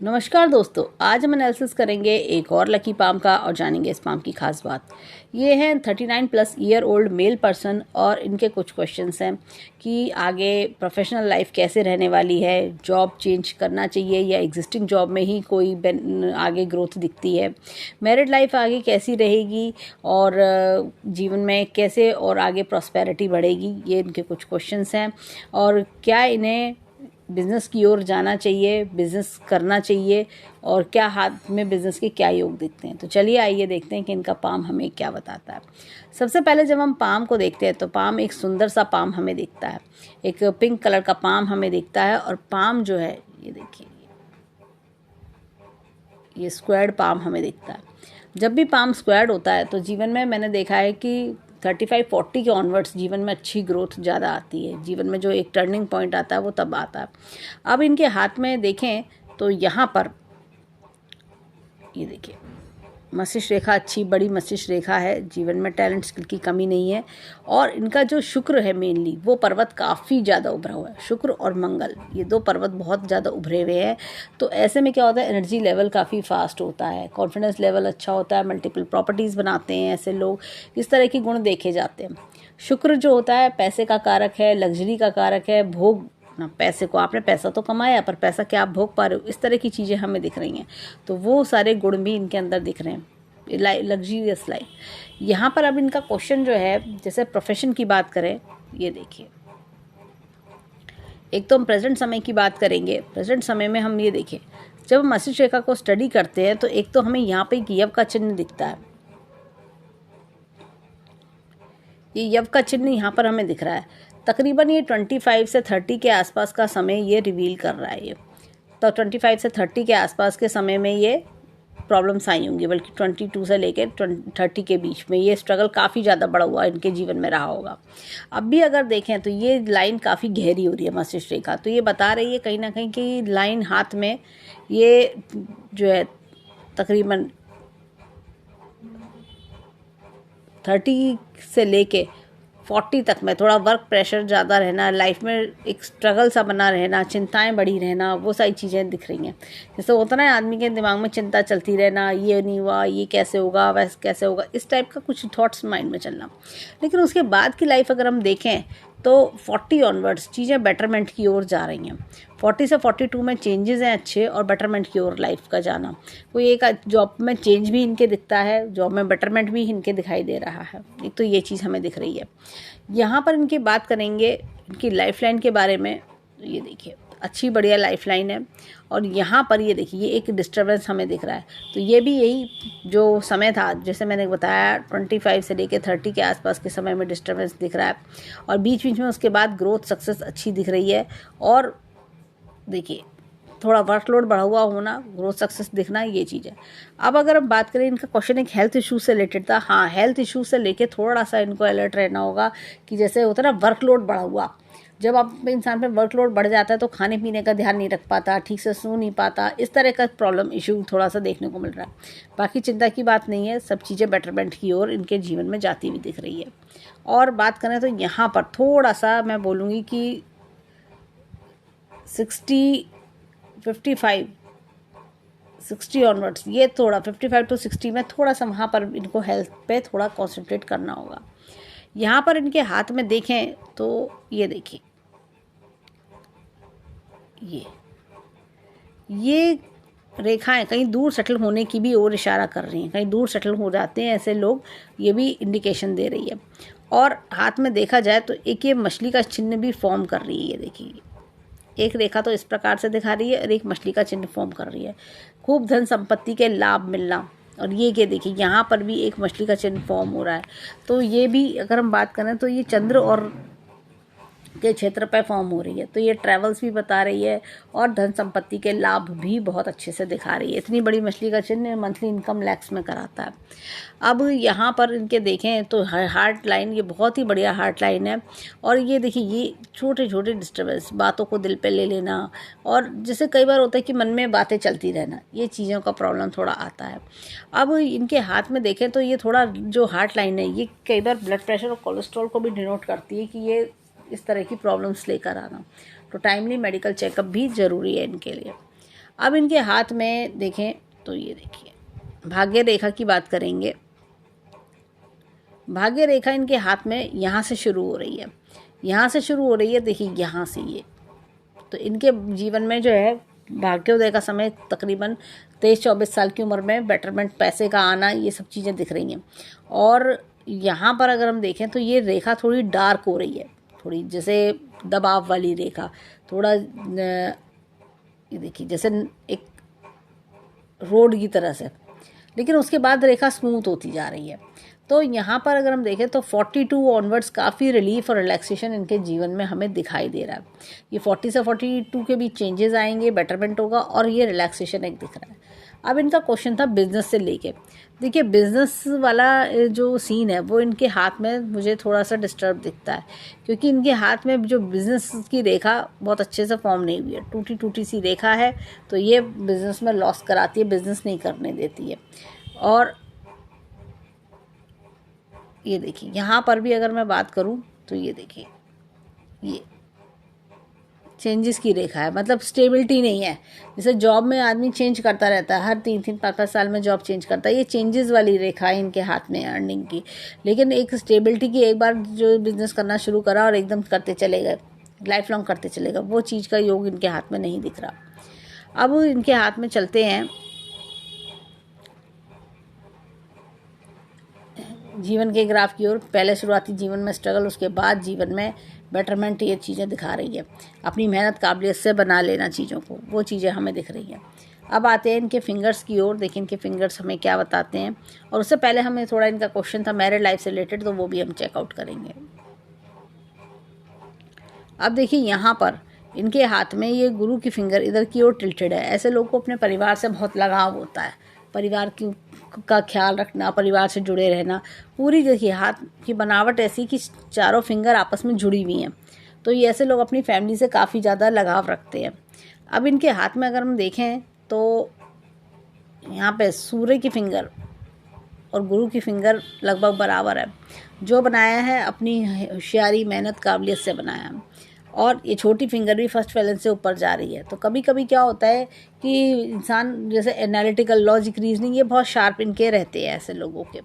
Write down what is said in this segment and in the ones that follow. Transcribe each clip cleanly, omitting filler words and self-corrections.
नमस्कार दोस्तों, आज हम एनालिसिस करेंगे एक और लकी पाम का और जानेंगे इस पाम की खास बात। ये हैं 39+ ईयर ओल्ड मेल पर्सन और इनके कुछ क्वेश्चंस हैं कि आगे प्रोफेशनल लाइफ कैसे रहने वाली है, जॉब चेंज करना चाहिए या एग्जिस्टिंग जॉब में ही कोई आगे ग्रोथ दिखती है, मैरिड लाइफ आगे कैसी रहेगी और जीवन में कैसे और आगे प्रॉस्पेरिटी बढ़ेगी। ये इनके कुछ क्वेश्चंस हैं और क्या इन्हें बिज़नेस की ओर जाना चाहिए, बिज़नेस करना चाहिए और क्या हाथ में बिज़नेस के क्या योग दिखते हैं। तो चलिए आइए देखते हैं कि इनका पाम हमें क्या बताता है। सबसे पहले जब हम पाम को देखते हैं तो पाम एक सुंदर सा पाम हमें दिखता है, एक पिंक कलर का पाम हमें दिखता है और पाम जो है ये देखिए, ये स्क्वायर्ड पाम हमें दिखता है। जब भी पाम स्क्वायर्ड होता है तो जीवन में मैंने देखा है कि 35-40 के ऑनवर्ड्स जीवन में अच्छी ग्रोथ ज़्यादा आती है। जीवन में जो एक टर्निंग पॉइंट आता है वो तब आता है। अब इनके हाथ में देखें तो यहाँ पर ये देखिए, मस्तिष्क रेखा अच्छी बड़ी मस्तिष्क रेखा है। जीवन में टैलेंट स्किल की कमी नहीं है और इनका जो शुक्र है मेनली वो पर्वत काफ़ी ज़्यादा उभरा हुआ है। शुक्र और मंगल ये दो पर्वत बहुत ज़्यादा उभरे हुए हैं। तो ऐसे में क्या होता है, एनर्जी लेवल काफ़ी फास्ट होता है, कॉन्फिडेंस लेवल अच्छा होता है, मल्टीपल प्रॉपर्टीज़ बनाते हैं ऐसे लोग। इस तरह के गुण देखे जाते हैं। शुक्र जो होता है पैसे का कारक है, लग्जरी का कारक है, भोग ना, पैसे को आपने पैसा तो कमाया पर पैसा क्या आप भोग पा रहे हो, इस तरह की चीज़ें हमें दिख रही हैं। तो वो सारे गुण भी इनके अंदर दिख रहे हैं, लग्जरियस लाइफ। यहाँ पर अब इनका क्वेश्चन जो है, जैसे प्रोफेशन की बात करें, ये देखिए, एक तो हम प्रेजेंट समय की बात करेंगे। प्रेजेंट समय में हम ये देखें, जब हम मस्तिष्क रेखा को स्टडी करते हैं तो एक तो हमें यहाँ पे यव का चिन्ह दिखता है। ये यव का चिन्ह यहाँ पर हमें दिख रहा है। तकरीबन ये 25 से 30 के आसपास का समय ये रिवील कर रहा है। ये तो 25 से 30 के आसपास के समय में ये प्रॉब्लम्स आई होंगी, बल्कि 22 से लेकर 30 के बीच में ये स्ट्रगल काफ़ी ज़्यादा बड़ा हुआ इनके जीवन में रहा होगा। अब भी अगर देखें तो ये लाइन काफ़ी गहरी हो रही है मस्तिष्क रेखा, तो ये बता रही है कहीं ना कहीं कि लाइन हाथ में ये जो है तकरीबन 30 से लेके 40 तक में थोड़ा वर्क प्रेशर ज़्यादा रहना, लाइफ में एक स्ट्रगल सा बना रहना, चिंताएं बढ़ी रहना, वो सारी चीज़ें दिख रही हैं। जैसे होता ना आदमी के दिमाग में चिंता चलती रहना, ये नहीं हुआ, ये कैसे होगा, वैसे कैसे होगा, इस टाइप का कुछ थॉट्स माइंड में चलना। लेकिन उसके बाद की लाइफ अगर हम देखें तो 40 ऑनवर्ड्स चीज़ें बेटरमेंट की ओर जा रही हैं। 40 से 42 में चेंजेस हैं अच्छे और बेटरमेंट की ओर लाइफ का जाना। कोई एक जॉब में चेंज भी इनके दिखता है, जॉब में बेटरमेंट भी इनके दिखाई दे रहा है। एक तो ये चीज़ हमें दिख रही है। यहाँ पर इनकी बात करेंगे इनकी लाइफ लाइन के बारे में। ये देखिए, अच्छी बढ़िया लाइफ लाइन है और यहाँ पर ये देखिए, ये एक डिस्टर्बेंस हमें दिख रहा है। तो ये भी यही जो समय था, जैसे मैंने बताया 25 से लेकर 30 के आसपास के समय में डिस्टर्बेंस दिख रहा है और बीच बीच में उसके बाद ग्रोथ सक्सेस अच्छी दिख रही है। और देखिए, थोड़ा वर्कलोड बढ़ा हुआ होना, ग्रोथ सक्सेस दिखना, ये चीज़ है। अब अगर हम बात करें, इनका क्वेश्चन एक हेल्थ इशू से रिलेटेड था। हाँ, हेल्थ इशू से लेके थोड़ा सा इनको अलर्ट रहना होगा कि जैसे होता है ना वर्कलोड बढ़ा हुआ, जब आप इंसान पे वर्कलोड बढ़ जाता है तो खाने पीने का ध्यान नहीं रख पाता, ठीक से सो नहीं पाता, इस तरह का प्रॉब्लम इशू थोड़ा सा देखने को मिल रहा है। बाकी चिंता की बात नहीं है, सब चीज़ें बेटरमेंट की ओर इनके जीवन में जाती हुई दिख रही है। और बात करें तो यहाँ पर थोड़ा सा मैं बोलूँगी कि 60 ऑनवर्ड्स, ये थोड़ा 55 to 60 में थोड़ा सा वहाँ पर इनको हेल्थ पे थोड़ा कॉन्सेंट्रेट करना होगा। यहाँ पर इनके हाथ में देखें तो ये देखिए, ये रेखाएं कहीं दूर सेटल होने की भी ओर इशारा कर रही हैं। कहीं दूर सेटल हो जाते हैं ऐसे लोग, ये भी इंडिकेशन दे रही है। और हाथ में देखा जाए तो एक ये मछली का चिन्ह भी फॉर्म कर रही है। ये देखिए, एक रेखा तो इस प्रकार से दिखा रही है और एक मछली का चिन्ह फॉर्म कर रही है। खूब धन संपत्ति के लाभ मिलना, और ये देखिए यहाँ पर भी एक मछली का चिन्ह फॉर्म हो रहा है। तो ये भी अगर हम बात करें तो ये चंद्र और के क्षेत्र पर फॉर्म हो रही है, तो ये ट्रैवल्स भी बता रही है और धन संपत्ति के लाभ भी बहुत अच्छे से दिखा रही है। इतनी बड़ी मछली का चिन्ह मंथली इनकम लैक्स में कराता है। अब यहाँ पर इनके देखें तो हार्ट लाइन, ये बहुत ही बढ़िया हार्ट लाइन है। और ये देखिए, ये छोटे छोटे डिस्टर्बेंस, बातों को दिल पे ले लेना, और जैसे कई बार होता है कि मन में बातें चलती रहना, ये चीज़ों का प्रॉब्लम थोड़ा आता है। अब इनके हाथ में देखें तो ये थोड़ा जो हार्ट लाइन है, ये कई बार ब्लड प्रेशर और कोलेस्ट्रॉल को भी डिनोट करती है कि ये इस तरह की प्रॉब्लम्स लेकर आना। तो टाइमली मेडिकल चेकअप भी ज़रूरी है इनके लिए। अब इनके हाथ में देखें तो ये देखिए, भाग्य रेखा की बात करेंगे। भाग्य रेखा इनके हाथ में यहाँ से शुरू हो रही है, यहाँ से शुरू हो रही है, देखिए यहाँ से ये। तो इनके जीवन में जो है भाग्योदय का समय तकरीबन 23-24 साल की उम्र में बेटरमेंट, पैसे का आना, ये सब चीज़ें दिख रही हैं। और यहाँ पर अगर हम देखें तो ये रेखा थोड़ी डार्क हो रही है, थोड़ी जैसे दबाव वाली रेखा, थोड़ा ये देखिए जैसे एक रोड की तरह से, लेकिन उसके बाद रेखा स्मूथ होती जा रही है। तो यहाँ पर अगर हम देखें तो 42 ऑनवर्ड्स काफ़ी रिलीफ और रिलैक्सेशन इनके जीवन में हमें दिखाई दे रहा है। ये 40 से 42 के बीच चेंजेस आएंगे, बेटरमेंट होगा और ये रिलैक्सेशन एक दिख रहा है। अब इनका क्वेश्चन था बिजनेस से लेके। देखिए बिजनेस वाला जो सीन है वो इनके हाथ में मुझे थोड़ा सा डिस्टर्ब दिखता है, क्योंकि इनके हाथ में जो बिजनेस की रेखा बहुत अच्छे से फॉर्म नहीं हुई है, टूटी टूटी सी रेखा है। तो ये बिजनेस में लॉस कराती है, बिजनेस नहीं करने देती है। और ये देखिए यहाँ पर भी अगर मैं बात करूँ तो ये देखिए ये चेंजेस की रेखा है, मतलब स्टेबिलिटी नहीं है। जैसे जॉब में आदमी चेंज करता रहता है, हर 3-5 साल में जॉब चेंज करता है, ये चेंजेस वाली रेखा है इनके हाथ में अर्निंग की। लेकिन एक स्टेबिलिटी की, एक बार जो बिजनेस करना शुरू करा और एकदम करते चले गए, लाइफ लॉन्ग करते चले गए, वो चीज़ का योग इनके हाथ में नहीं दिख रहा। अब इनके हाथ में चलते हैं जीवन के ग्राफ की ओर। पहले शुरुआती जीवन में स्ट्रगल, उसके बाद जीवन में बेटरमेंट, ये चीज़ें दिखा रही है। अपनी मेहनत काबिलियत से बना लेना चीज़ों को, वो चीज़ें हमें दिख रही हैं। अब आते हैं इनके फिंगर्स की ओर। देखिए इनके फिंगर्स हमें क्या बताते हैं। और उससे पहले हमें थोड़ा इनका क्वेश्चन था मैरिड लाइफ से रिलेटेड, तो वो भी हम चेकआउट करेंगे। अब देखिए यहाँ पर इनके हाथ में ये गुरु की फिंगर इधर की ओर टिल्टेड है। ऐसे लोग को अपने परिवार से बहुत लगाव होता है, परिवार का ख्याल रखना, परिवार से जुड़े रहना। पूरी देखिए हाथ की बनावट ऐसी कि चारों फिंगर आपस में जुड़ी हुई हैं। तो ये ऐसे लोग अपनी फैमिली से काफ़ी ज़्यादा लगाव रखते हैं। अब इनके हाथ में अगर हम देखें तो यहाँ पे सूर्य की फिंगर और गुरु की फिंगर लगभग बराबर है। जो बनाया है अपनी होशियारी, मेहनत, काबिलियत से बनाया है। और ये छोटी फिंगर भी फर्स्ट बैलेंस से ऊपर जा रही है। तो कभी कभी क्या होता है कि इंसान जैसे एनालिटिकल, लॉजिक, रीजनिंग, ये बहुत शार्प इनके रहते हैं ऐसे लोगों के।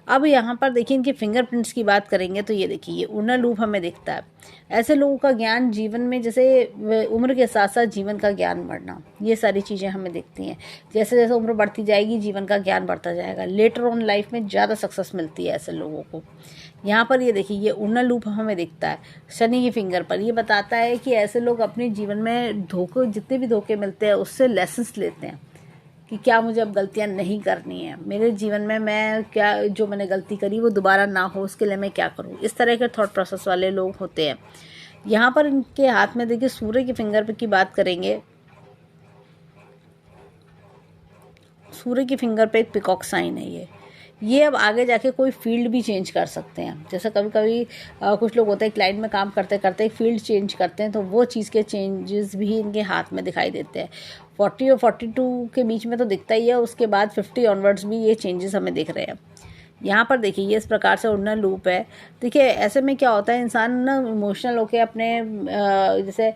अब यहाँ पर देखिए इनके फिंगरप्रिंट्स की बात करेंगे तो ये देखिए ये उन्नत लूप हमें दिखता है। ऐसे लोगों का ज्ञान जीवन में, जैसे उम्र के साथ साथ जीवन का ज्ञान बढ़ना, ये सारी चीज़ें हमें दिखती हैं। जैसे जैसे उम्र बढ़ती जाएगी जीवन का ज्ञान बढ़ता जाएगा, लेटर ऑन लाइफ में ज़्यादा सक्सेस मिलती है ऐसे लोगों को। यहाँ पर ये देखिए ये उन्नत लूप हमें दिखता है शनि की फिंगर पर। ये बताता है कि ऐसे लोग अपने जीवन में धोखे, जितने भी धोखे मिलते हैं उससे लेसन्स लेते हैं कि क्या मुझे अब गलतियां नहीं करनी है, मेरे जीवन में मैं क्या, जो मैंने गलती करी वो दोबारा ना हो, उसके लिए मैं क्या करूं। इस तरह के थॉट प्रोसेस वाले लोग होते हैं। यहाँ पर इनके हाथ में देखिए सूर्य की फिंगर पे की बात करेंगे। सूर्य की फिंगर पे एक पिकॉक साइन है। ये अब आगे जाके कोई फील्ड भी चेंज कर सकते हैं। जैसे कभी कभी कुछ लोग होते हैं क्लाइंट में काम करते करते फील्ड चेंज करते हैं, तो वो चीज़ के चेंजेस भी इनके हाथ में दिखाई देते हैं। 40 और 42 के बीच में तो दिखता ही है, उसके बाद 50 ऑनवर्ड्स भी ये चेंजेस हमें दिख रहे हैं। यहाँ पर देखिए ये इस प्रकार से उन्नत लूप है। देखिए ऐसे में क्या होता है, इंसान ना इमोशनल होकर अपने जैसे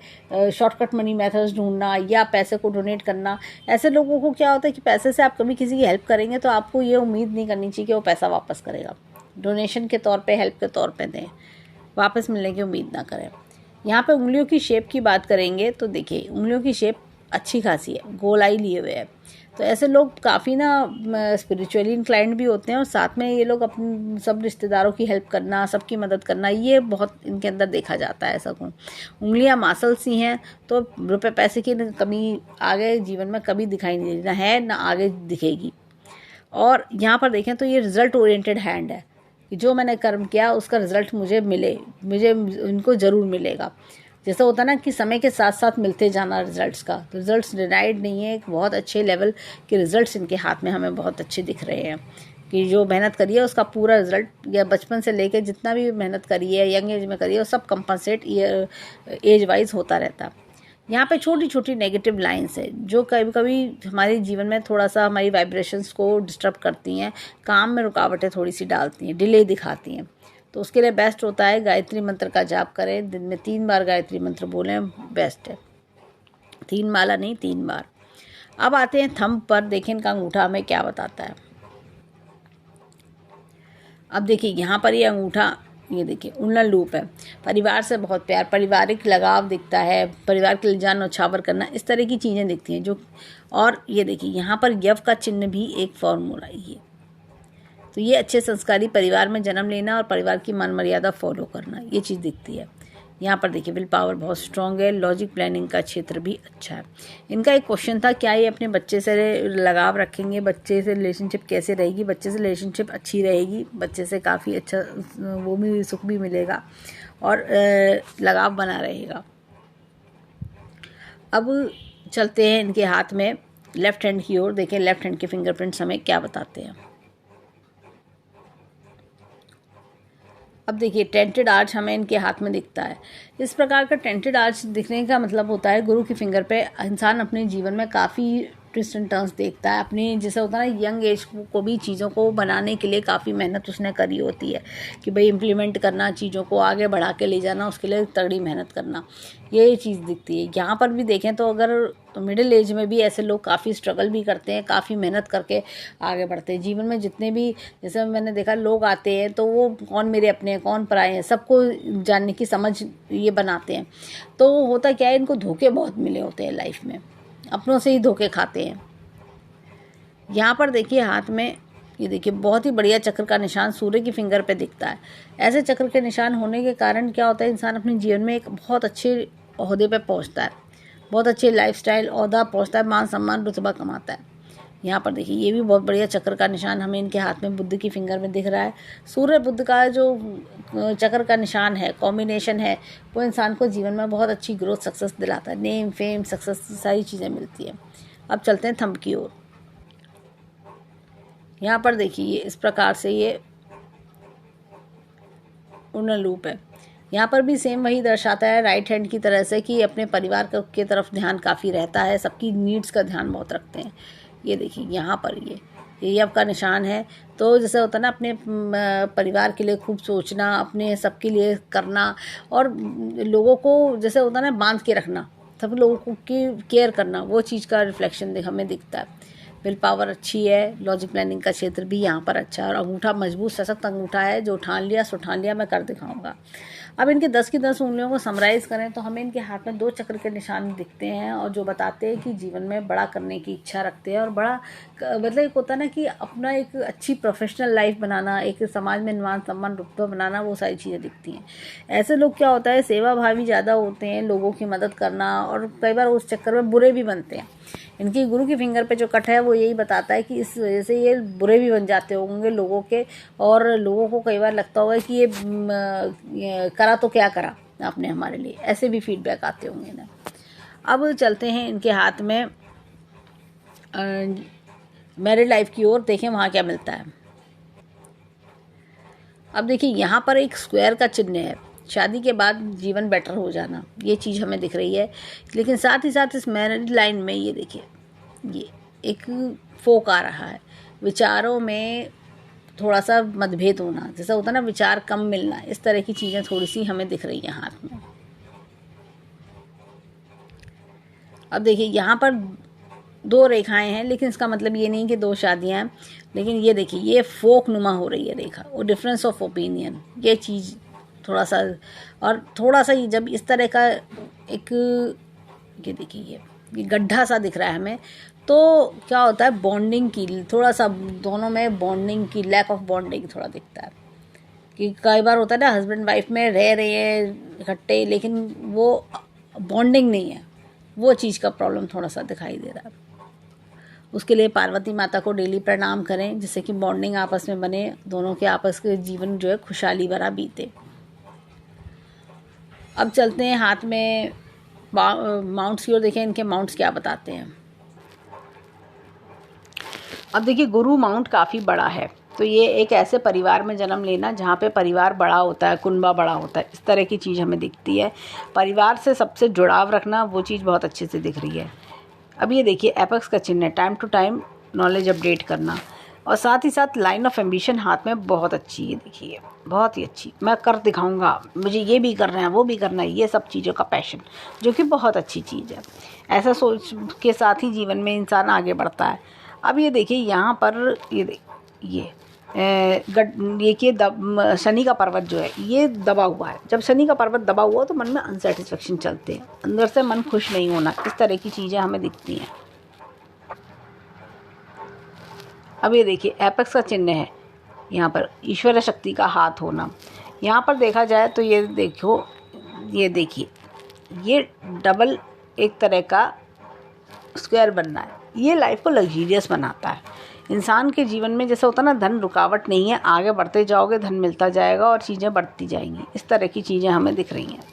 शॉर्टकट मनी मेथड्स ढूंढना या पैसे को डोनेट करना। ऐसे लोगों को क्या होता है कि पैसे से आप कभी किसी की हेल्प करेंगे तो आपको ये उम्मीद नहीं करनी चाहिए कि वो पैसा वापस करेगा। डोनेशन के तौर पे, हेल्प के तौर पे दें, वापस मिलने की उम्मीद ना करें। यहाँ पे उंगलियों की शेप की बात करेंगे तो देखिए उंगलियों की शेप अच्छी खासी है, गोलाई लिए हुए है। तो ऐसे लोग काफ़ी ना स्पिरिचुअली इंक्लाइंड भी होते हैं, और साथ में ये लोग अपने सब रिश्तेदारों की हेल्प करना, सबकी मदद करना, ये बहुत इनके अंदर देखा जाता है ऐसा गुण। उंगलियां मासल सी हैं, तो रुपए पैसे की कमी आगे जीवन में कभी दिखाई नहीं देती, ना है ना आगे दिखेगी। और यहाँ पर देखें तो ये रिजल्ट ओरिएंटेड हैंड है कि जो मैंने कर्म किया उसका रिजल्ट मुझे मिले, मुझे इनको ज़रूर मिलेगा। जैसा होता है ना कि समय के साथ साथ मिलते जाना रिजल्ट्स का, तो रिजल्ट्स डिनाइड नहीं है। एक बहुत अच्छे लेवल के रिजल्ट्स इनके हाथ में हमें बहुत अच्छे दिख रहे हैं कि जो मेहनत करी है उसका पूरा रिजल्ट, या बचपन से लेकर जितना भी मेहनत करी है, यंग एज में करी है, वो सब कंपनसेट एज वाइज होता रहता है। यहाँ पे छोटी छोटी नेगेटिव लाइंस है जो कभी कभी हमारे जीवन में थोड़ा सा हमारी वाइब्रेशंस को डिस्टर्ब करती हैं, काम में रुकावटें थोड़ी सी डालती हैं, डिले दिखाती हैं। तो उसके लिए बेस्ट होता है गायत्री मंत्र का जाप करें, दिन में 3 बार गायत्री मंत्र बोलें, बेस्ट है। 3 माला नहीं, 3 बार। अब आते हैं थंब पर, देखें इनका अंगूठा हमें क्या बताता है। अब देखिए यहाँ पर ये अंगूठा, ये देखिए उन्नत लूप है, परिवार से बहुत प्यार, पारिवारिक लगाव दिखता है, परिवार के लिए जान न्यौछावर करना, इस तरह की चीज़ें दिखती हैं जो। और ये देखिए यहाँ पर यव का चिन्ह भी एक फॉर्मूला है। तो ये अच्छे संस्कारी परिवार में जन्म लेना और परिवार की मान मर्यादा फॉलो करना, ये चीज़ दिखती है। यहाँ पर देखिए विल पावर बहुत स्ट्रॉन्ग है, लॉजिक प्लानिंग का क्षेत्र भी अच्छा है। इनका एक क्वेश्चन था, क्या ये अपने बच्चे से लगाव रखेंगे, बच्चे से रिलेशनशिप कैसे रहेगी। बच्चे से रिलेशनशिप अच्छी रहेगी, बच्चे से काफ़ी अच्छा वो भी सुख भी मिलेगा और लगाव बना रहेगा। अब चलते हैं इनके हाथ में लेफ्ट हैंड की ओर, देखें लेफ्ट हैंड के फिंगरप्रिंट्स हमें क्या बताते हैं। अब देखिए टेंटेड आर्च हमें इनके हाथ में दिखता है। इस प्रकार का टेंटेड आर्च दिखने का मतलब होता है गुरु की फिंगर पे इंसान अपने जीवन में काफ़ी ट्विस्ट एंड टर्न्स देखता है। अपनी जैसे होता है ना, यंग एज को भी चीज़ों को बनाने के लिए काफ़ी मेहनत उसने करी होती है कि भाई इम्प्लीमेंट करना, चीज़ों को आगे बढ़ा के ले जाना, उसके लिए तगड़ी मेहनत करना, ये चीज़ दिखती है। यहाँ पर भी देखें तो अगर तो मिडिल एज में भी ऐसे लोग काफ़ी स्ट्रगल भी करते हैं, काफ़ी मेहनत करके आगे बढ़ते हैं जीवन में। जितने भी जैसे मैंने देखा लोग आते हैं तो वो कौन मेरे अपने हैं कौन पराए हैं, सबको जानने की समझ ये बनाते हैं। तो होता क्या है, इनको धोखे बहुत मिले होते हैं लाइफ में, अपनों से ही धोखे खाते हैं। यहाँ पर देखिए हाथ में ये देखिए बहुत ही बढ़िया चक्र का निशान सूर्य की फिंगर पे दिखता है। ऐसे चक्र के निशान होने के कारण क्या होता है, इंसान अपने जीवन में एक बहुत अच्छे ओहदे पे पहुँचता है, बहुत अच्छे लाइफस्टाइल ओहदा पहुँचता है, मान सम्मान रुतबा कमाता है। यहाँ पर देखिए ये भी बहुत बढ़िया चक्र का निशान हमें इनके हाथ में बुद्ध की फिंगर में दिख रहा है। सूर्य बुद्ध का जो चक्र का निशान है, कॉम्बिनेशन है, वो इंसान को जीवन में बहुत अच्छी ग्रोथ सक्सेस दिलाता है, नेम फेम सक्सेस सारी चीज़ें मिलती हैं। अब चलते हैं थंब की ओर। यहाँ पर देखिए ये इस प्रकार से ये उन्नत लूप है। यहाँ पर भी सेम वही दर्शाता है राइट हैंड की तरह से कि अपने परिवार के तरफ ध्यान काफ़ी रहता है, सबकी नीड्स का ध्यान बहुत रखते हैं। ये देखिए यहाँ पर ये यव का निशान है। तो जैसे होता है ना, अपने परिवार के लिए खूब सोचना, अपने सबके लिए करना और लोगों को जैसे होता है ना बांध के रखना, सब लोगों को की केयर करना, वो चीज़ का रिफ्लेक्शन हमें दिखता है। विल पावर अच्छी है, लॉजिक प्लानिंग का क्षेत्र भी यहाँ पर अच्छा है और अंगूठा मजबूत सशक्त अंगूठा है, जो ठान लिया सो ठान लिया, मैं कर दिखाऊंगा। अब इनके 10 की 10 उंगलियों को समराइज़ करें तो हमें इनके हाथ में 2 चक्र के निशान दिखते हैं और जो बताते हैं कि जीवन में बड़ा करने की इच्छा रखते हैं और बड़ा मतलब एक होता है ना कि अपना एक अच्छी प्रोफेशनल लाइफ बनाना, एक समाज में मान सम्मान रुतबा बनाना, वो सारी चीज़ें दिखती हैं। ऐसे लोग क्या होता है, सेवा भावी ज़्यादा होते हैं, लोगों की मदद करना, और कई बार उस चक्कर में बुरे भी बनते हैं। इनकी गुरु की फिंगर पे जो कट है वो यही बताता है कि इस वजह से ये बुरे भी बन जाते होंगे लोगों के, और लोगों को कई बार लगता होगा कि ये करा तो क्या करा आपने हमारे लिए, ऐसे भी फीडबैक आते होंगे ना। अब चलते हैं इनके हाथ में मैरिड लाइफ की ओर, देखें वहाँ क्या मिलता है। अब देखिए यहाँ पर एक स्क्वायर का चिन्ह है, शादी के बाद जीवन बेटर हो जाना, ये चीज़ हमें दिख रही है। लेकिन साथ ही साथ इस मैरिज लाइन में ये देखिए ये एक फोक आ रहा है, विचारों में थोड़ा सा मतभेद होना, जैसा होता है ना विचार कम मिलना, इस तरह की चीज़ें थोड़ी सी हमें दिख रही हैं हाथ में। अब देखिए यहाँ पर 2 रेखाएं हैं, लेकिन इसका मतलब ये नहीं कि 2 शादियाँ हैं, लेकिन ये देखिए ये फोक नुमा हो रही है रेखा, और डिफरेंस ऑफ ओपिनियन, ये चीज़ थोड़ा सा, और थोड़ा सा जब इस तरह का एक ये देखिए ये गड्ढा सा दिख रहा है हमें, तो क्या होता है बॉन्डिंग की थोड़ा सा, दोनों में बॉन्डिंग की लैक ऑफ बॉन्डिंग थोड़ा दिखता है कि कई बार होता है ना हस्बैंड वाइफ में रह रहे हैं इकट्ठे, लेकिन वो बॉन्डिंग नहीं है, वो चीज़ का प्रॉब्लम थोड़ा सा दिखाई दे रहा है। उसके लिए पार्वती माता को डेली प्रणाम करें, जिससे कि बॉन्डिंग आपस में बने, दोनों के आपस के जीवन जो है खुशहाली भरा बीते। अब चलते हैं हाथ में माउंट्स की ओर, देखें इनके माउंट्स क्या बताते हैं। अब देखिए गुरु माउंट काफ़ी बड़ा है, तो ये एक ऐसे परिवार में जन्म लेना जहाँ पे परिवार बड़ा होता है, कुनबा बड़ा होता है, इस तरह की चीज़ हमें दिखती है। परिवार से सबसे जुड़ाव रखना, वो चीज़ बहुत अच्छे से दिख रही है। अब ये देखिए एपेक्स का चिन्ह है, time to time knowledge update करना, और साथ ही साथ लाइन ऑफ एम्बिशन हाथ में बहुत अच्छी है, देखिए बहुत ही अच्छी, मैं कर दिखाऊंगा, मुझे ये भी करना है वो भी करना है, ये सब चीज़ों का पैशन, जो कि बहुत अच्छी चीज़ है। ऐसा सोच के साथ ही जीवन में इंसान आगे बढ़ता है। अब ये देखिए यहाँ पर ये शनि का पर्वत जो है ये दबा हुआ है। जब शनि का पर्वत दबा हुआ तो मन में अनसेटिस्फेक्शन चलते हैं, अंदर से मन खुश नहीं होना, इस तरह की चीज़ें हमें दिखती हैं। अब ये देखिए एपेक्स का चिन्ह है, यहाँ पर ईश्वर शक्ति का हाथ होना। यहाँ पर देखा जाए तो ये देखो, ये देखिए ये डबल एक तरह का स्क्वायर बनना है, ये लाइफ को लग्जीरियस बनाता है। इंसान के जीवन में जैसे होता है ना, धन रुकावट नहीं है, आगे बढ़ते जाओगे धन मिलता जाएगा और चीज़ें बढ़ती जाएंगी, इस तरह की चीज़ें हमें दिख रही हैं।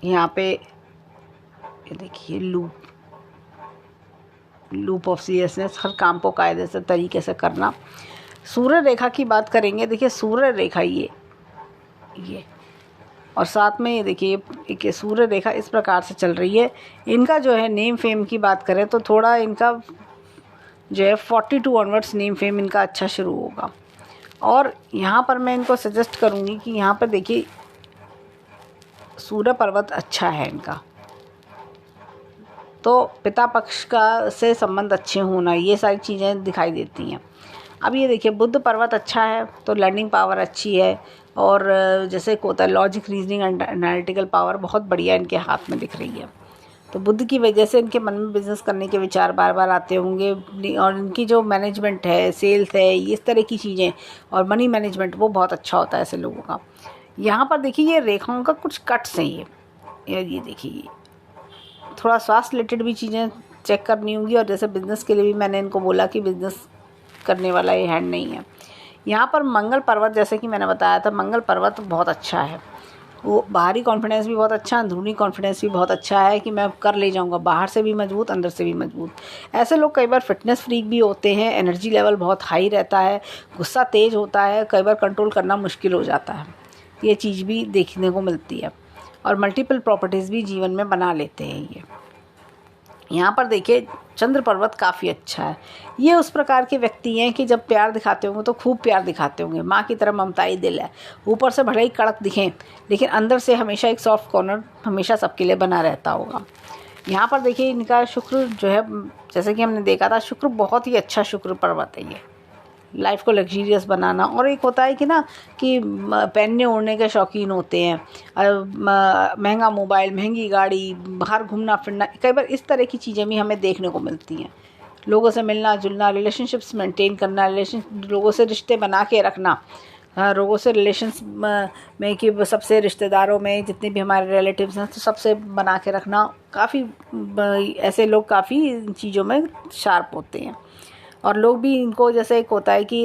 यहाँ पे ये देखिए लूप ऑफ सीरियसनेस, हर काम को कायदे से तरीके से करना। सूर्य रेखा की बात करेंगे, देखिए सूर्य रेखा ये और साथ में ये देखिए एक सूर्य रेखा इस प्रकार से चल रही है। इनका जो है नेम फेम की बात करें तो थोड़ा इनका जो है 42 ऑनवर्ड्स नेम फेम इनका अच्छा शुरू होगा। और यहाँ पर मैं इनको सजेस्ट करूँगी कि यहाँ पर देखिए सूर्य पर्वत अच्छा है इनका, तो पिता पक्ष का से संबंध अच्छे होना, ये सारी चीज़ें दिखाई देती हैं। अब ये देखिए बुध पर्वत अच्छा है तो लर्निंग पावर अच्छी है, और जैसे होता है logic reasoning and analytical power बहुत बढ़िया इनके हाथ में दिख रही है। तो बुध की वजह से इनके मन में बिजनेस करने के विचार बार बार आते होंगे, और इनकी जो मैनेजमेंट है, सेल्स है, इस तरह की चीज़ें और मनी मैनेजमेंट वो बहुत अच्छा होता है ऐसे लोगों का। यहाँ पर देखिए ये रेखाओं का कुछ कट्स हैं, ये देखिए थोड़ा स्वास्थ्य रिलेटेड भी चीज़ें चेक करनी होंगी। और जैसे बिज़नेस के लिए भी मैंने इनको बोला कि बिज़नेस करने वाला ये हैंड नहीं है। यहाँ पर मंगल पर्वत, जैसे कि मैंने बताया था, मंगल पर्वत बहुत अच्छा है, वो बाहरी कॉन्फिडेंस भी बहुत अच्छा, अंदरूनी कॉन्फिडेंस भी बहुत अच्छा है कि मैं कर ले जाऊँगा, बाहर से भी मजबूत अंदर से भी मजबूत। ऐसे लोग कई बार फिटनेस फ्रीक भी होते हैं, एनर्जी लेवल बहुत हाई रहता है, गुस्सा तेज़ होता है, कई बार कंट्रोल करना मुश्किल हो जाता है, ये चीज़ भी देखने को मिलती है। और मल्टीपल प्रॉपर्टीज़ भी जीवन में बना लेते हैं ये। यहाँ पर देखिए चंद्र पर्वत काफ़ी अच्छा है, ये उस प्रकार के व्यक्ति हैं कि जब प्यार दिखाते होंगे तो खूब प्यार दिखाते होंगे, माँ की तरह ममताई दिल है, ऊपर से भले ही कड़क दिखें लेकिन अंदर से हमेशा एक सॉफ्ट कॉर्नर हमेशा सबके लिए बना रहता होगा। यहाँ पर देखिए इनका शुक्र जो है, जैसे कि हमने देखा था, शुक्र बहुत ही अच्छा शुक्र पर्वत है ये, लाइफ को लग्जीरियस बनाना। और एक होता है कि ना कि पहनने ओढ़ने के शौकीन होते हैं, महंगा मोबाइल, महंगी गाड़ी, बाहर घूमना फिरना, कई बार इस तरह की चीज़ें भी हमें देखने को मिलती हैं। लोगों से मिलना जुलना, रिलेशनशिप्स मेंटेन करना, लोगों से रिश्ते बना के रखना, लोगों से रिलेशंस में कि सबसे रिश्तेदारों में जितने भी हमारे रिलेटिव्स हैं तो सबसे बना के रखना, काफ़ी ऐसे लोग काफ़ी इन चीज़ों में शार्प होते हैं। और लोग भी इनको, जैसे एक होता है कि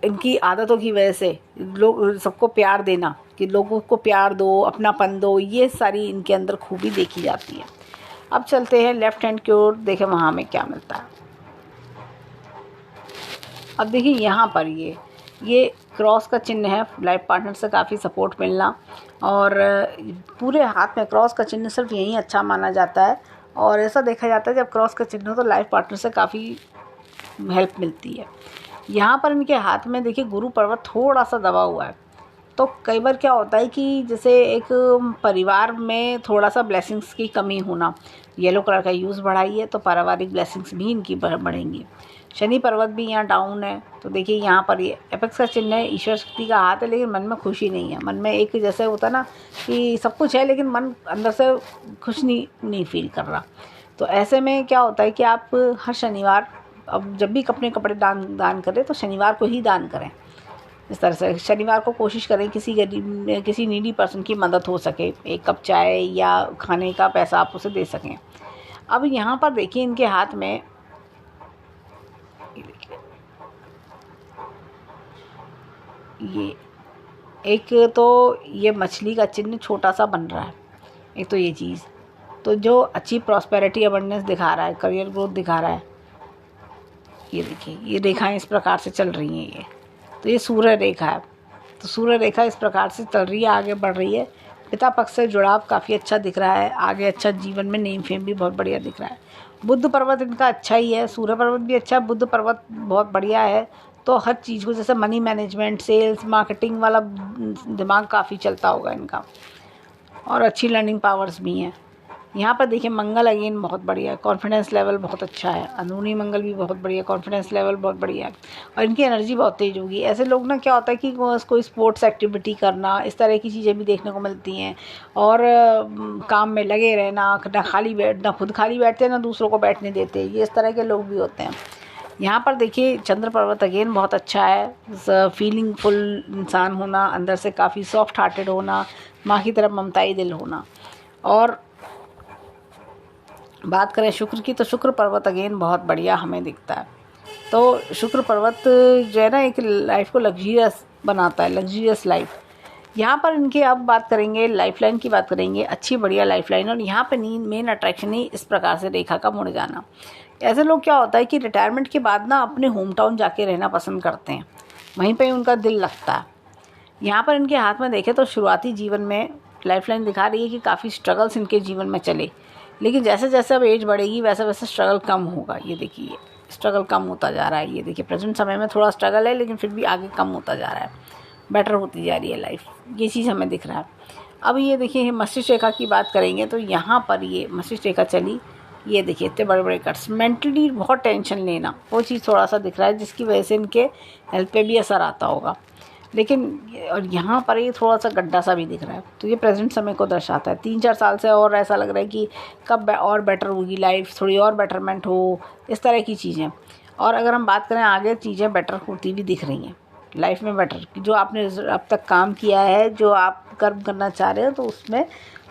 इनकी आदतों की वजह से लोग सबको प्यार देना, कि लोगों को प्यार दो, अपनापन दो, ये सारी इनके अंदर खूबी देखी जाती है। अब चलते हैं लेफ्ट हैंड की ओर, देखें वहाँ हमें क्या मिलता है। अब देखिए यहाँ पर ये क्रॉस का चिन्ह है, लाइफ पार्टनर से काफ़ी सपोर्ट मिलना, और पूरे हाथ में क्रॉस का चिन्ह सिर्फ यही अच्छा माना जाता है। और ऐसा देखा जाता है जब क्रॉस का चिन्ह हो तो लाइफ पार्टनर से काफ़ी हेल्प मिलती है। यहाँ पर इनके हाथ में देखिए गुरु पर्वत थोड़ा सा दबा हुआ है, तो कई बार क्या होता है कि जैसे एक परिवार में थोड़ा सा ब्लेसिंग्स की कमी होना, येलो कलर का यूज़ बढ़ाइए तो पारिवारिक ब्लेसिंग्स भी इनकी बढ़ेंगी। शनि पर्वत भी यहाँ डाउन है, तो देखिए यहाँ पर ये एपेक्स का चिन्ह है, ईश्वर शक्ति का हाथ है, लेकिन मन में खुशी नहीं है। मन में एक जैसे होता है ना कि सब कुछ है लेकिन मन अंदर से खुश नहीं फील कर रहा। तो ऐसे में क्या होता है कि आप हर शनिवार, अब जब भी अपने कपड़े दान करें तो शनिवार को ही दान करें। इस तरह से शनिवार को कोशिश करें किसी नीडी पर्सन की मदद हो सके, एक कप चाय या खाने का पैसा आप उसे दे सकें। अब यहाँ पर देखिए इनके हाथ में ये एक तो ये मछली का चिन्ह छोटा सा बन रहा है, एक तो ये चीज़, तो जो अच्छी प्रॉस्पेरिटी अबंडेंस दिखा रहा है, करियर ग्रोथ दिखा रहा है। ये देखिए ये रेखाएं इस प्रकार से चल रही हैं, ये तो ये सूर्य रेखा है, तो सूर्य रेखा इस प्रकार से चल रही है, आगे बढ़ रही है, पिता पक्ष से जुड़ाव काफ़ी अच्छा दिख रहा है, आगे अच्छा जीवन में नेम फेम भी बहुत बढ़िया दिख रहा है। बुध पर्वत इनका अच्छा ही है, सूर्य पर्वत भी अच्छा है, बुध पर्वत बहुत बढ़िया है। तो हर चीज़ को जैसे मनी मैनेजमेंट, सेल्स, मार्केटिंग वाला दिमाग काफ़ी चलता होगा इनका, और अच्छी लर्निंग पावर्स भी हैं। यहाँ पर देखिए मंगल अगेन बहुत बढ़िया है, कॉन्फिडेंस लेवल बहुत अच्छा है, अंदरूनी मंगल भी बहुत बढ़िया, कॉन्फिडेंस लेवल बहुत बढ़िया है, और इनकी एनर्जी बहुत तेज होगी। ऐसे लोग ना क्या होता है कि कोई स्पोर्ट्स एक्टिविटी करना, इस तरह की चीज़ें भी देखने को मिलती हैं, और काम में लगे रहना, ना खाली बैठना, खुद खाली बैठते हैं ना दूसरों को बैठने देते, ये इस तरह के लोग भी होते हैं। यहाँ पर देखिए चंद्र पर्वत अगेन बहुत अच्छा है, फीलिंग फुल इंसान होना, अंदर से काफ़ी सॉफ्ट हार्टेड होना, माँ की तरफ ममताई दिल होना। और बात करें शुक्र की, तो शुक्र पर्वत अगेन बहुत बढ़िया हमें दिखता है। तो शुक्र पर्वत जो है ना एक लाइफ को लग्जरियस बनाता है, लग्जरियस लाइफ। यहाँ पर इनके अब बात करेंगे लाइफलाइन की, बात करेंगे अच्छी बढ़िया लाइफलाइन। और यहाँ पे मेन अट्रैक्शन ही इस प्रकार से रेखा का मुड़ जाना। ऐसे लोग क्या होता है कि रिटायरमेंट के बाद ना अपने होम टाउन जाके रहना पसंद करते हैं, वहीं पर उनका दिल लगता है। यहाँ पर इनके हाथ में देखें तो शुरुआती जीवन में लाइफलाइन दिखा रही है कि काफ़ी स्ट्रगल्स इनके जीवन में चले, लेकिन जैसे जैसे अब एज बढ़ेगी वैसे वैसे स्ट्रगल कम होगा। ये देखिए स्ट्रगल कम होता जा रहा है, ये देखिए प्रेजेंट समय में थोड़ा स्ट्रगल है लेकिन फिर भी आगे कम होता जा रहा है, बेटर होती जा रही है लाइफ, ये चीज़ हमें दिख रहा है। अब ये देखिए मस्तिष्क रेखा की बात करेंगे तो यहाँ पर ये मस्तिष्क रेखा चली, ये देखिए इतने बड़े बड़े कट्स, मेंटली बहुत टेंशन लेना, वो चीज़ थोड़ा सा दिख रहा है जिसकी वजह से इनके हेल्थ पे भी असर आता होगा। लेकिन और यहाँ पर ये थोड़ा सा गड्ढा सा भी दिख रहा है, तो ये प्रेजेंट समय को दर्शाता है। 3-4 साल से और ऐसा लग रहा है कि कब और बेटर होगी लाइफ, थोड़ी और बेटरमेंट हो, इस तरह की चीज़ें। और अगर हम बात करें आगे, चीज़ें बेटर होती भी दिख रही हैं लाइफ में, बेटर जो आपने अब तक काम किया है, जो आप कर्म करना चाह रहे हो, तो उसमें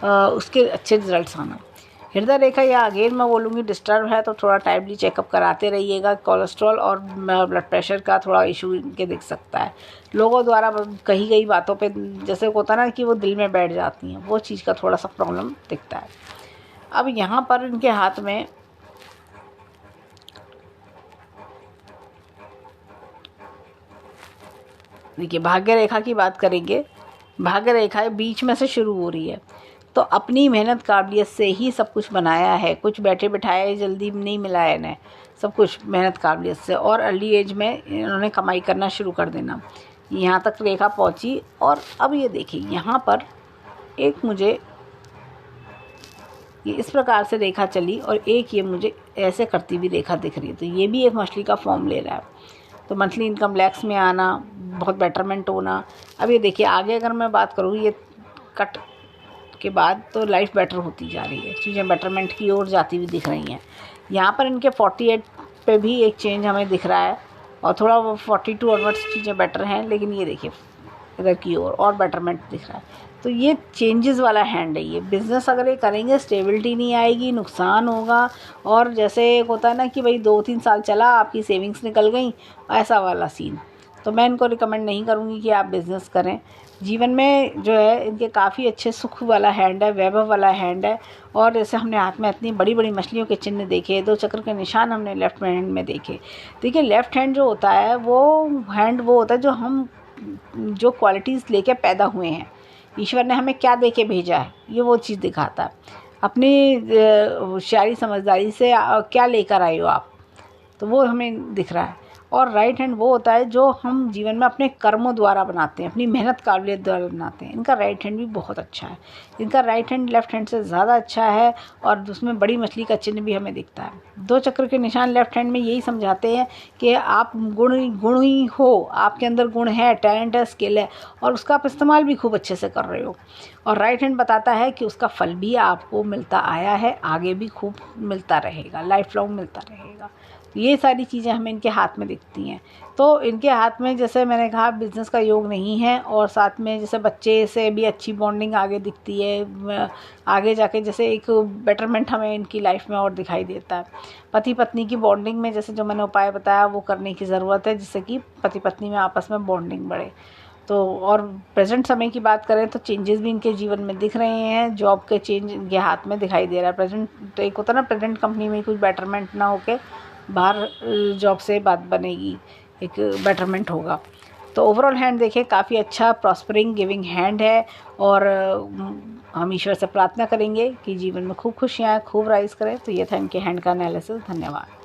उसके अच्छे रिजल्ट्स आना। हृदय रेखा या अगेन मैं बोलूँगी डिस्टर्ब है, तो थोड़ा टाइमली चेकअप कराते रहिएगा। कोलेस्ट्रॉल और ब्लड प्रेशर का थोड़ा इशू इनके दिख सकता है। लोगों द्वारा कही गई बातों पे जैसे होता ना कि वो दिल में बैठ जाती हैं, वो चीज़ का थोड़ा सा प्रॉब्लम दिखता है। अब यहाँ पर इनके हाथ में देखिए भाग्य रेखा की बात करेंगे। भाग्य रेखा बीच में से शुरू हो रही है, तो अपनी मेहनत काबिलियत से ही सब कुछ बनाया है, कुछ बैठे बिठाए जल्दी नहीं मिला है इन्हें, सब कुछ मेहनत काबिलियत से। और अर्ली एज में इन्होंने कमाई करना शुरू कर देना, यहाँ तक रेखा पहुँची। और अब ये देखिए यहाँ पर एक मुझे ये इस प्रकार से रेखा चली, और एक ये मुझे ऐसे करती हुई रेखा दिख रही है, तो ये भी एक मछली का फॉर्म ले रहा है। तो मंथली इनकम लैक्स में आना, बहुत बेटरमेंट होना। अब ये देखिए आगे अगर मैं बात करूँ ये कट के बाद, तो लाइफ बेटर होती जा रही है, चीज़ें बेटरमेंट की ओर जाती हुई दिख रही हैं। यहाँ पर इनके 48 पे भी एक चेंज हमें दिख रहा है, और थोड़ा 42 ऑनवर्ड्स चीज़ें बेटर हैं, लेकिन ये देखिए इधर की ओर और बेटरमेंट दिख रहा है। तो ये चेंजेस वाला हैंड है। ये बिज़नेस अगर ये करेंगे स्टेबिलिटी नहीं आएगी, नुकसान होगा। और जैसे एक होता है ना कि भाई 2-3 साल चला, आपकी सेविंग्स निकल गई, ऐसा वाला सीन। तो मैं इनको रिकमेंड नहीं करूँगी कि आप बिज़नेस करें। जीवन में जो है इनके काफ़ी अच्छे सुख वाला हैंड है, वैभव वाला हैंड है। और जैसे हमने हाथ में इतनी बड़ी बड़ी मछलियों के चिन्ह देखे, 2 चक्र के निशान हमने लेफ्ट हैंड में देखे। देखिए लेफ़्ट हैंड जो होता है वो हैंड वो होता है जो हम जो क्वालिटीज़ लेके पैदा हुए हैं, ईश्वर ने हमें क्या दे के भेजा है, ये वो चीज़ दिखाता है। अपनी होशियारी समझदारी से क्या लेकर आए हो आप, तो वो हमें दिख रहा है। और राइट हैंड वो होता है जो हम जीवन में अपने कर्मों द्वारा बनाते हैं, अपनी मेहनत काबिलियत द्वारा बनाते हैं। इनका राइट हैंड भी बहुत अच्छा है, इनका राइट हैंड लेफ्ट हैंड से ज़्यादा अच्छा है, और उसमें बड़ी मछली का चिन्ह भी हमें दिखता है। 2 चक्र के निशान लेफ्ट हैंड में यही समझाते हैं कि आप गुण ही हो, आपके अंदर गुण है, टैलेंट है, स्किल है, और उसका आप इस्तेमाल भी खूब अच्छे से कर रहे हो। और राइट हैंड बताता है कि उसका फल भी आपको मिलता आया है, आगे भी खूब मिलता रहेगा, लाइफ लॉन्ग मिलता रहेगा। ये सारी चीज़ें हमें इनके हाथ में दिखती हैं। तो इनके हाथ में जैसे मैंने कहा बिज़नेस का योग नहीं है, और साथ में जैसे बच्चे से भी अच्छी बॉन्डिंग आगे दिखती है, आगे जाके जैसे एक बेटरमेंट हमें इनकी लाइफ में और दिखाई देता है। पति पत्नी की बॉन्डिंग में जैसे जो मैंने उपाय बताया वो करने की ज़रूरत है, जिससे कि पति पत्नी में आपस में बॉन्डिंग बढ़े। तो और प्रेजेंट समय की बात करें तो चेंजेस भी इनके जीवन में दिख रहे हैं। जॉब के चेंज इनके हाथ में दिखाई दे रहा है। प्रेजेंट तो एक होता है ना प्रेजेंट कंपनी में कुछ बेटरमेंट ना होके बाहर जॉब से बात बनेगी, एक बेटरमेंट होगा। तो ओवरऑल हैंड देखिए काफ़ी अच्छा प्रॉस्परिंग गिविंग हैंड है। और हम ईश्वर से प्रार्थना करेंगे कि जीवन में खूब खुशियाँ खूब राइज करें। तो ये था इनके हैंड का एनालिसिस। धन्यवाद।